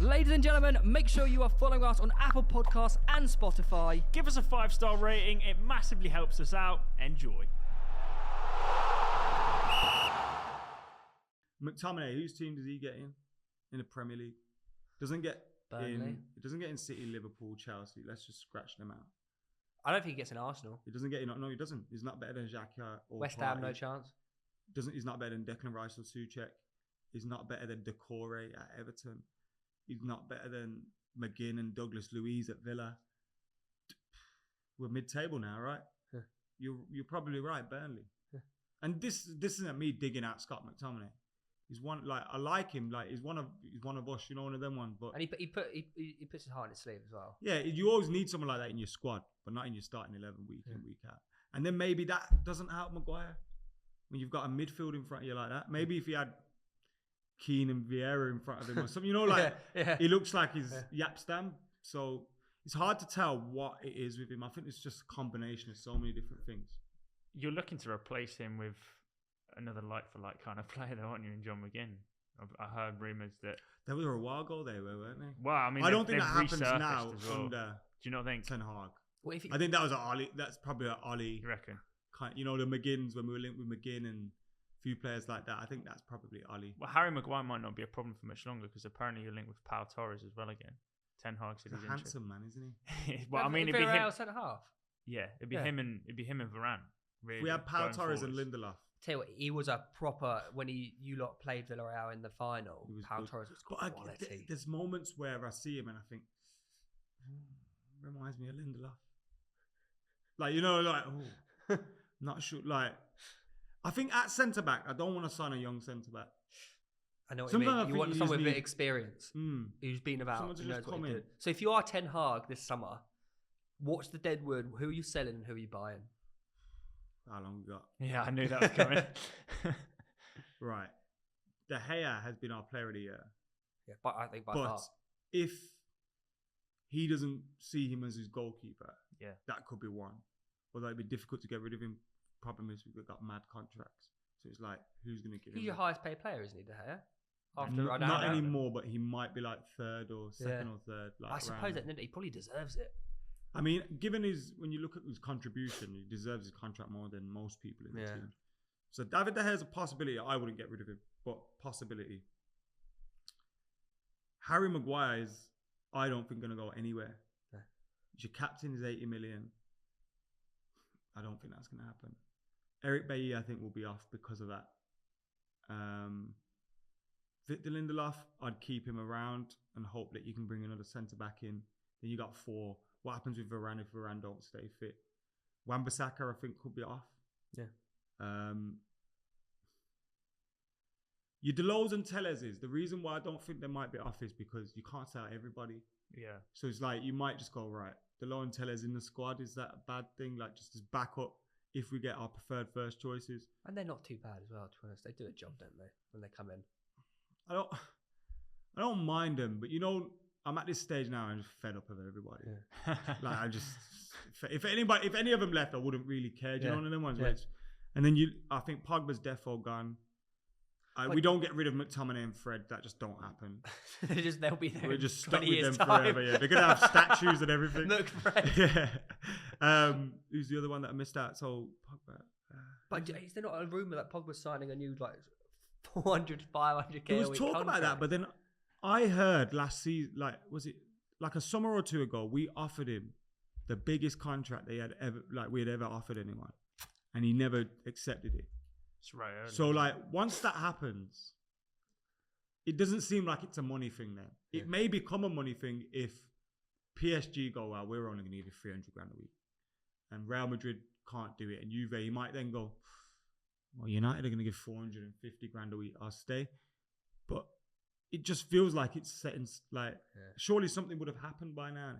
Ladies and gentlemen, make sure you are following us on Apple Podcasts and Spotify. Give us a 5-star rating. It massively helps us out. Enjoy. McTominay, whose team does he get in the Premier League? Doesn't get Burnley. It doesn't get in City, Liverpool, Chelsea. Let's just scratch them out. I don't think he gets in Arsenal. He doesn't get in. No, he doesn't. He's not better than Xhaka or West Ham, no chance. He's not better than Declan Rice or Souček. He's not better than Decore at Everton. He's not better than McGinn and Douglas Luiz at Villa. We're mid-table now, right? Yeah. You're probably right, Burnley. Yeah. And this isn't me digging out Scott McTominay. He's one I like him. Like he's one of us, one of them ones. But and he puts his heart in his sleeve as well. Yeah, you always need someone like that in your squad, but not in your starting 11 week in, week out. And then maybe that doesn't help Maguire when you've got a midfield in front of you like that. Maybe if he had Keane and Vieira in front of him or something, he looks like he's Yapstam. So it's hard to tell what it is with him. I think it's just a combination of so many different things. You're looking to replace him with another like-for-like kind of player, though, aren't you, in John McGinn? I heard rumours that... They were a while ago, weren't they? Well, I mean, I don't think that happens now under Do you not think? Ten Hag. What if I think that was Ollie. That's probably an Ollie. You reckon? The McGinns, when we were linked with McGinn and a few players like that, I think that's probably Ollie. Well, Harry Maguire might not be a problem for much longer because apparently you're linked with Pau Torres as well again. Ten Hag said he's a handsome man, isn't he? Well, I mean, it'd be him. Centre half. Yeah, it'd be him and Varane. Really, we had Pau Torres and Lindelof. Tell you what, he was a proper when you lot played Villarreal in the final. Pau Torres was quality. There's moments where I see him and I think, reminds me of Lindelof. Not sure. I think at centre back, I don't want to sign a young centre back. I know what you mean. You want someone with a bit of experience who's been about. Someone to just come in. So if you are Ten Hag this summer, what's the deadwood? Who are you selling and who are you buying? How long we got? Yeah, I knew that was coming. Right. De Gea has been our player of the year. Yeah, but I think by far. But if he doesn't see him as his goalkeeper, that could be one. Although it'd be difficult to get rid of him. Problem is we've got mad contracts. So it's like, who's going to give him? He's your highest paid player, isn't he, De Gea? Not anymore, but he might be like third or second or third. I suppose that he probably deserves it. I mean, when you look at his contribution, he deserves his contract more than most people in the team. So David De Gea is a possibility. I wouldn't get rid of him, but possibility. Harry Maguire is, I don't think, going to go anywhere. Yeah. Your captain is 80 million. I don't think that's going to happen. Eric Bailly, I think, will be off because of that. Victor Lindelof, I'd keep him around and hope that you can bring another centre-back in. Then you got 4. What happens with Varane if Varane don't stay fit? Wan-Bissaka, I think, could be off. Yeah. Your Delos and Tellez is. The reason why I don't think they might be off is because you can't sell everybody. Yeah. So it's like, you might just go, right, Delos and Tellez in the squad, is that a bad thing? Like, just as backup if we get our preferred first choices. And they're not too bad as well, to be honest. They do a job, don't they, when they come in? I don't mind them, but I'm at this stage now. I'm just fed up of everybody. Yeah. If any of them left, I wouldn't really care. Do you know one of them ones? Yeah. And then I think Pogba's defo gone. We don't get rid of McTominay and Fred. That just don't happen. They'll be there. We're just stuck with them forever. Yeah, they're gonna have statues and everything. Look, Fred. Yeah. Who's the other one that I missed out? So Pogba. But is there not a rumor that Pogba's signing a new 400, 500k? There was talk about that, but then I heard last season, was it like a summer or two ago, we offered him the biggest contract we had ever offered anyone, and he never accepted it. That's right. So once that happens, it doesn't seem like it's a money thing then. It may become a money thing if PSG go, well, we're only going to give you 300 grand a week, and Real Madrid can't do it, and Juve, he might then go, well, United are going to give 450 grand a week. I'll stay. But it just feels like it's set in, surely something would have happened by now.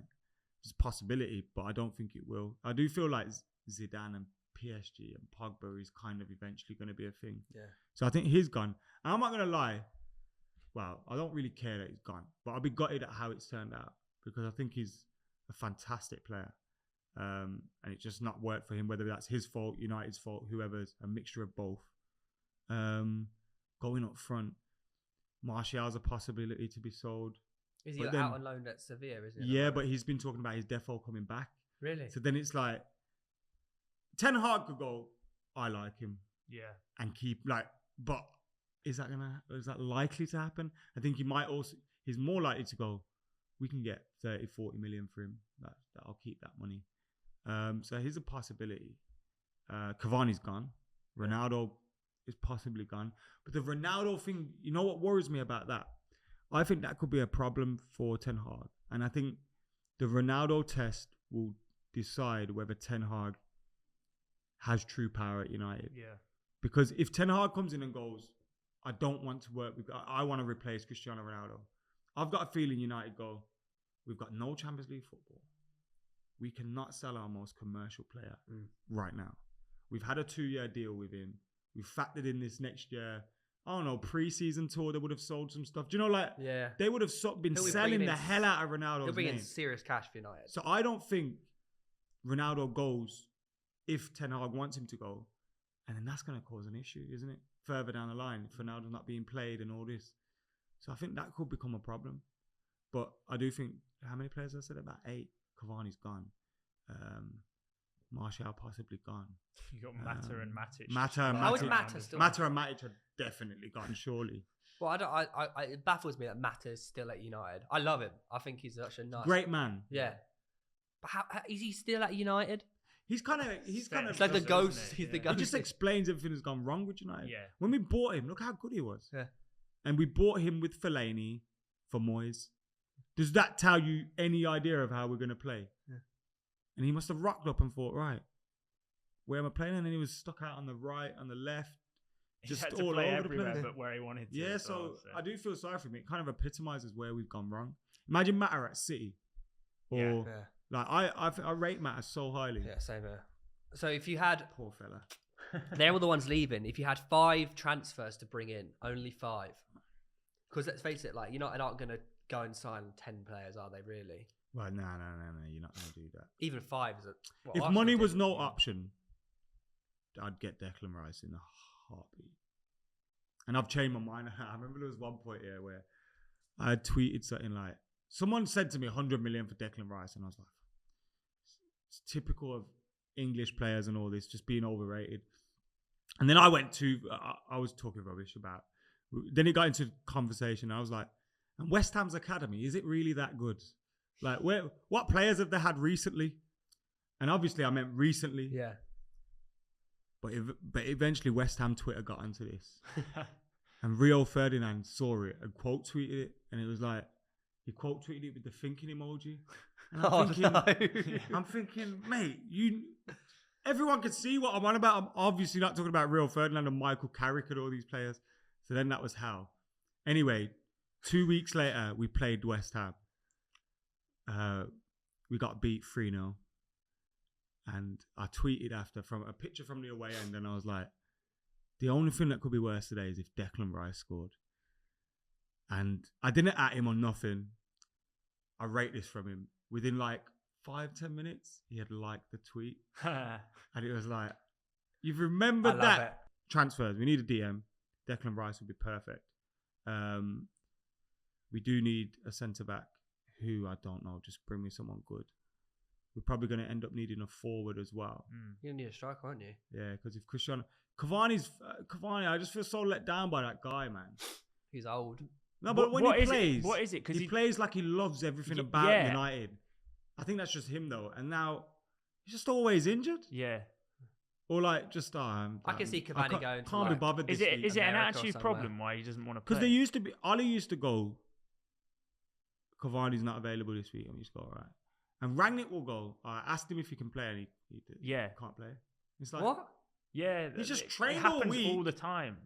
It's a possibility, but I don't think it will. I do feel like Zidane and PSG and Pogba is kind of eventually going to be a thing. Yeah. So I think he's gone. And I'm not going to lie. Well, I don't really care that he's gone, but I'll be gutted at how it's turned out because I think he's a fantastic player. And it's just not worked for him, whether that's his fault, United's fault, whoever's, a mixture of both. Going up front, Martial's a possibility to be sold. Is he But out then- on loan at Sevilla, isn't he? Yeah, but he's been talking about his defo coming back. Really? So then it's like, Ten Hag could go, I like him, Yeah. and keep but is that likely to happen? I think he's more likely to go, we can get 30, 40 million for him. That I'll keep that money. So here's a possibility. Cavani's gone. Ronaldo is possibly gone. But the Ronaldo thing, you know what worries me about that? I think that could be a problem for Ten Hag. And I think the Ronaldo test will decide whether Ten Hag has true power at United. Yeah. Because if Ten Hag comes in and goes, I don't want to work with, I want to replace Cristiano Ronaldo. I've got a feeling United go, we've got no Champions League football. We cannot sell our most commercial player right now. We've had a 2-year deal with him. We've factored in this next year. I don't know, pre-season tour, they would have sold some stuff. Do you know, they would have been He'll be selling bringing the in- hell out of Ronaldo's He'll bring in name. serious cash for United. So I don't think Ronaldo goes if Ten Hag wants him to go. And then that's going to cause an issue, isn't it? Further down the line, if Ronaldo's not being played and all this. So I think that could become a problem. But I do think, how many players I said? About 8. Cavani's gone. Martial possibly gone. You got Mata and Matic. How is Mata still? Mata and Matic are definitely gone, surely. Well, it baffles me that Mata's still at United. I love him. I think he's such a nice... Great man. Yeah. But how is he still at United? He's kind of. It's like the ghost. He's the He ghost. just explains everything that's gone wrong with United. Yeah. When we bought him, look how good he was. Yeah. And we bought him with Fellaini for Moyes. Does that tell you any idea of how we're going to play? Yeah. And he must have rocked up and thought, right, where am I playing? And then he was stuck out on the right, on the left, just he had to all play over the everywhere place. but where he wanted to. Yeah, as well, so I do feel sorry for him. It kind of epitomizes where we've gone wrong. Imagine Mata at City. Or, I rate Mata so highly. Yeah, same here. So if you had... Poor fella. They're all the ones leaving. If you had 5 transfers to bring in, only 5. Because let's face it, United aren't going to go and sign 10 players, are they, really? Well, no, you're not going to do that. Even 5 is a... If money was no option, I'd get Declan Rice in a heartbeat. And I've changed my mind. I remember there was one point here where I had tweeted something like, someone said to me 100 million for Declan Rice, and I was like, it's typical of English players and all this, just being overrated. And then I went to, I was talking rubbish about, then it got into conversation. I was like, and West Ham's academy, is it really that good? What players have they had recently? And obviously I meant recently. Yeah. But eventually West Ham Twitter got onto this. And Rio Ferdinand saw it and quote tweeted it. And it was like, he quote tweeted it with the thinking emoji. And I'm thinking, mate, everyone can see what I'm on about. I'm obviously not talking about Rio Ferdinand and Michael Carrick and all these players. So then that was how. Anyway, 2 weeks later, we played West Ham. We got beat 3-0. And I tweeted after from a picture from the away end, and I was like, the only thing that could be worse today is if Declan Rice scored. And I didn't at him on nothing. I rate this from him. Within 5-10 minutes, he had liked the tweet. And it was like, you've remembered that. Transfers. We need a DM. Declan Rice would be perfect. We do need a centre-back who, I don't know, just bring me someone good. We're probably going to end up needing a forward as well. You need a striker, aren't you? Yeah, because if Cavani, I just feel so let down by that guy, man. He's old. No, but when he plays, what is it? Because he plays like he loves everything about United. I think that's just him though. And now he's just always injured. Yeah. Or I can see Cavani going. Can't be bothered. Is it an attitude problem why he doesn't want to play? Because they used to be. Ollie used to go. Cavani's not available this week, and we just go all right. And Rangnick will go. I asked him if he can play, and he can't play. It's like what? Yeah, he's just trained all week. All the time.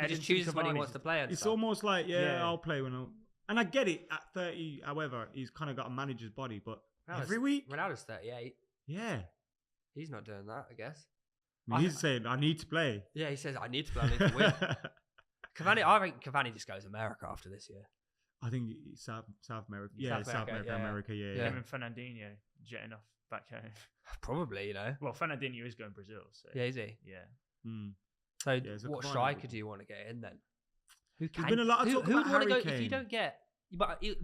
He just chooses when he wants to play. It's almost like I'll play when I'm. And I get it at 30. However, he's kind of got to manage his body, but every week. Ronaldo's 38. Yeah, he's not doing that. I guess. He's saying, "I need to play." Yeah, he says, "I need to play. I need to win." Cavani, I think Cavani just goes America after this year. I think South America. Yeah, South America. Yeah. Even Fernandinho jetting off back home. Probably, Well, Fernandinho is going Brazil. So. Yeah, is he? Yeah. So what striker do you want to get in then? There's been a lot of talk about Harry Kane. If you don't get But if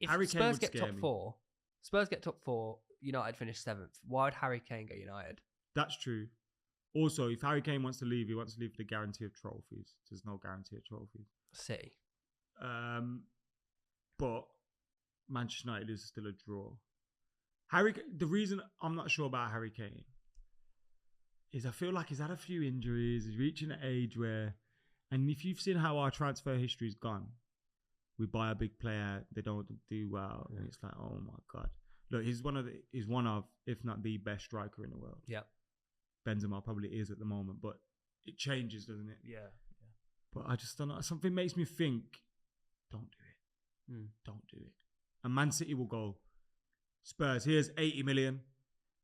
Harry Kane Spurs would get scare top me. four, Spurs get top four, United finish 7th. Why would Harry Kane go United? That's true. Also, if Harry Kane wants to leave, he wants to leave for the guarantee of trophies. There's no guarantee of trophies. City. But Manchester United is still a draw. The reason I'm not sure about Harry Kane is I feel like he's had a few injuries. He's reaching an age where, and if you've seen how our transfer history's gone, we buy a big player, they don't do well, and it's like, oh my god. Look, he's one of, if not the best striker in the world. Yeah. Benzema probably is at the moment, but it changes, doesn't it? Yeah. But I just don't know. Something makes me think, don't do it. Don't do it. And Man City will go, Spurs, here's 80 million.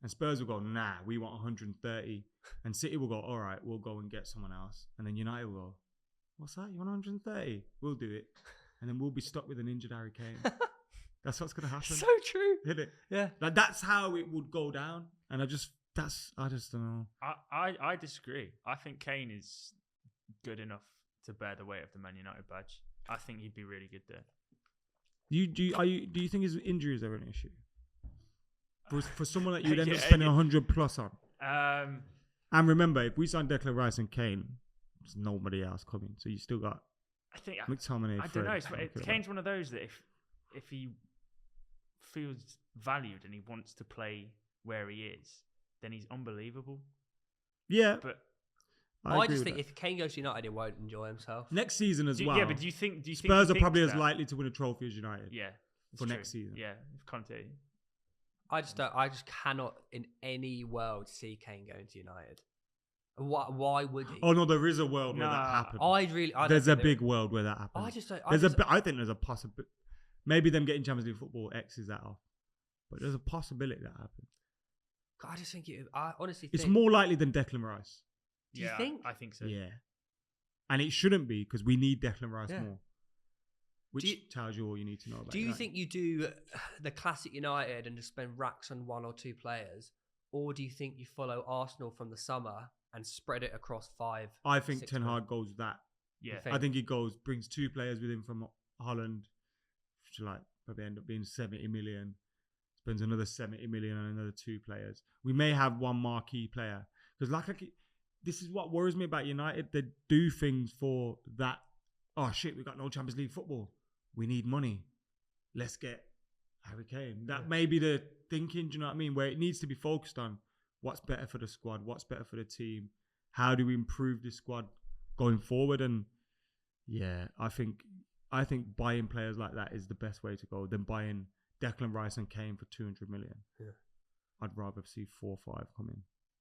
And Spurs will go, nah, we want 130. And City will go, all right, we'll go and get someone else. And then United will go, what's that? You want 130? We'll do it. And then we'll be stuck with an injured Harry Kane. That's what's going to happen. So true. Isn't it? Yeah. Like, that's how it would go down. And I just don't know. I disagree. I think Kane is good enough to bear the weight of the Man United badge. I think he'd be really good there. Do you think his injuries are an issue? For someone that you'd end Yeah, up spending yeah. 100 plus on. I And remember, if we signed Declan Rice and Kane, there's nobody else coming. So you still got think McTominay. I don't know. Kane's one of those that if he feels valued and he wants to play where he is, then he's unbelievable. Yeah, But I just think if Kane goes to United, he won't enjoy himself. next season as well. yeah, but do you think Spurs he are probably thinks as that? likely to win a trophy as United. Yeah, for it's next true. season. Yeah, if Conte. I just cannot in any world see Kane going to United. Why would he? Oh no, there is a world where that Nah. happens. I There's a don't think big world where that happens. I just don't. I think there's a possibility. Maybe them getting Champions League football X's that off, but there's a possibility that happens. I just think I honestly think It's more likely than Declan Rice. Do you Yeah, think? I think so. Yeah, and it shouldn't be because we need Declan Rice Yeah. more, which tells you all you need to know about. Do you United. think you do the classic United and just spend racks on one or two players, or do you think you follow Arsenal from the summer and spread it across 5? I think 6 Ten months? Hag goes that. Yeah. think? I think he brings 2 players with him from Holland, which probably end up being 70 million. Spends another 70 million on another 2 players. We may have one marquee player because, this is what worries me about United. They do things for that. Oh shit, we got no Champions League football. We need money. Let's get Harry Kane. That may be the thinking. Do you know what I mean? Where it needs to be focused on what's better for the squad, what's better for the team. How do we improve the squad going forward? And yeah, I think buying players like that is the best way to go than buying Declan Rice and Kane for 200 million. Yeah. I'd rather see 4 or 5 come in.